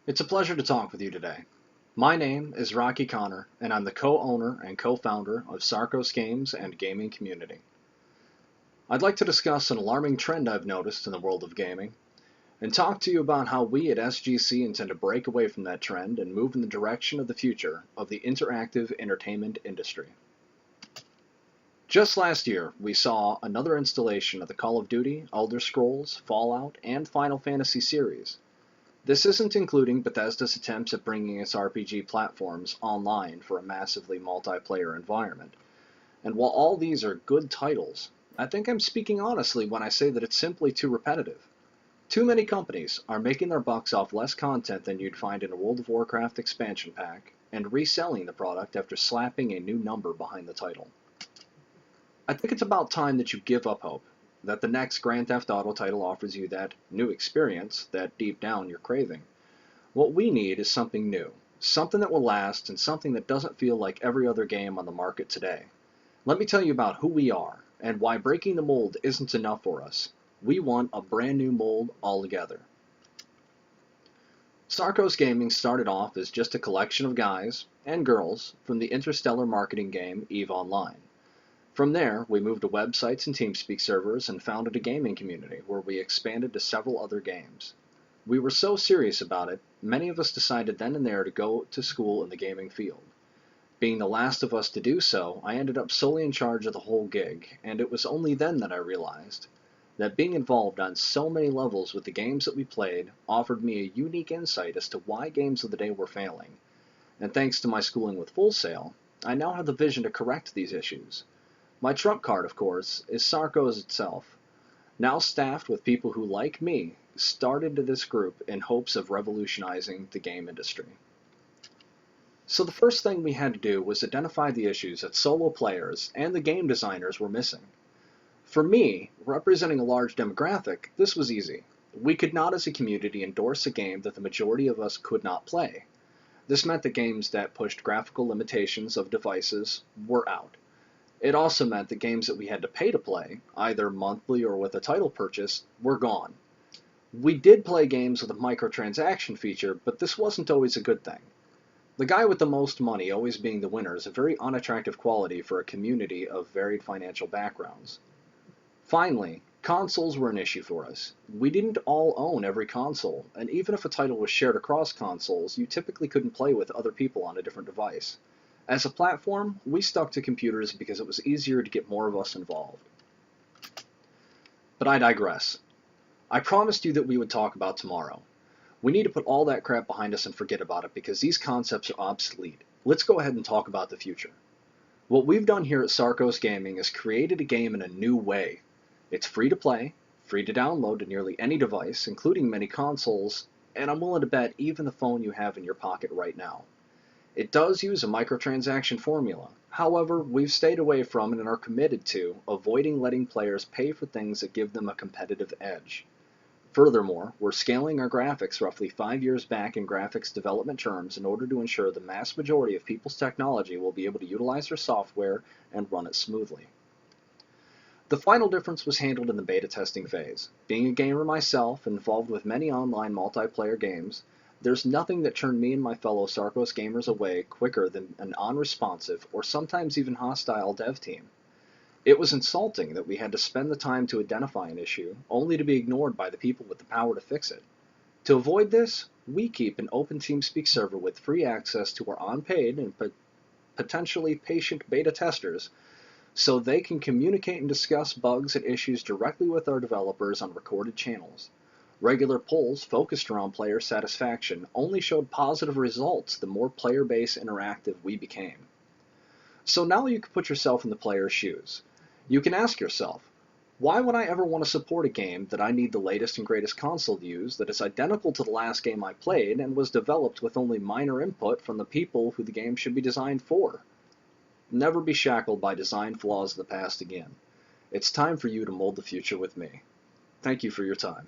It's a pleasure to talk with you today. My name is Rocky Connor, and I'm the co-owner and co-founder of Sarcos Games and Gaming Community. I'd like to discuss an alarming trend I've noticed in the world of gaming, and talk to you about how we at SGC intend to break away from that trend and move in the direction of the future of the interactive entertainment industry. Just last year, we saw another installation of the Call of Duty, Elder Scrolls, Fallout, and Final Fantasy series. This isn't including Bethesda's attempts at bringing its RPG platforms online for a massively multiplayer environment. And while all these are good titles, I think I'm speaking honestly when I say that it's simply too repetitive. Too many companies are making their bucks off less content than you'd find in a World of Warcraft expansion pack, and reselling the product after slapping a new number behind the title. I think it's about time that you give up hope that the next Grand Theft Auto title offers you that new experience that deep down you're craving. What we need is something new, something that will last, and something that doesn't feel like every other game on the market today. Let me tell you about who we are and why breaking the mold isn't enough for us. We want a brand new mold altogether. Sarcos Gaming started off as just a collection of guys and girls from the interstellar marketing game EVE Online. From there, we moved to websites and TeamSpeak servers and founded a gaming community where we expanded to several other games. We were so serious about it, many of us decided then and there to go to school in the gaming field. Being the last of us to do so, I ended up solely in charge of the whole gig, and it was only then that I realized that being involved on so many levels with the games that we played offered me a unique insight as to why games of the day were failing. And thanks to my schooling with Full Sail, I now have the vision to correct these issues. My trump card, of course, is Sarcos itself, now staffed with people who, like me, started this group in hopes of revolutionizing the game industry. So the first thing we had to do was identify the issues that solo players and the game designers were missing. For me, representing a large demographic, this was easy. We could not as a community endorse a game that the majority of us could not play. This meant that games that pushed graphical limitations of devices were out. It also meant that games that we had to pay to play, either monthly or with a title purchase, were gone. We did play games with a microtransaction feature, but this wasn't always a good thing. The guy with the most money always being the winner is a very unattractive quality for a community of varied financial backgrounds. Finally, consoles were an issue for us. We didn't all own every console, and even if a title was shared across consoles, you typically couldn't play with other people on a different device. As a platform, we stuck to computers because it was easier to get more of us involved. But I digress. I promised you that we would talk about tomorrow. We need to put all that crap behind us and forget about it because these concepts are obsolete. Let's go ahead and talk about the future. What we've done here at Sarcos Gaming is created a game in a new way. It's free to play, free to download to nearly any device, including many consoles, and I'm willing to bet even the phone you have in your pocket right now. It does use a microtransaction formula. However, we've stayed away from it and are committed to avoiding letting players pay for things that give them a competitive edge. Furthermore, we're scaling our graphics roughly 5 years back in graphics development terms in order to ensure the mass majority of people's technology will be able to utilize their software and run it smoothly. The final difference was handled in the beta testing phase. Being a gamer myself, involved with many online multiplayer games, there's nothing that turned me and my fellow Sarcos gamers away quicker than an unresponsive, or sometimes even hostile dev team. It was insulting that we had to spend the time to identify an issue, only to be ignored by the people with the power to fix it. To avoid this, we keep an open TeamSpeak server with free access to our unpaid and potentially patient beta testers, so they can communicate and discuss bugs and issues directly with our developers on recorded channels. Regular polls focused around player satisfaction only showed positive results the more player base interactive we became. So now you can put yourself in the player's shoes. You can ask yourself, why would I ever want to support a game that I need the latest and greatest console to use that is identical to the last game I played and was developed with only minor input from the people who the game should be designed for? Never be shackled by design flaws of the past again. It's time for you to mold the future with me. Thank you for your time.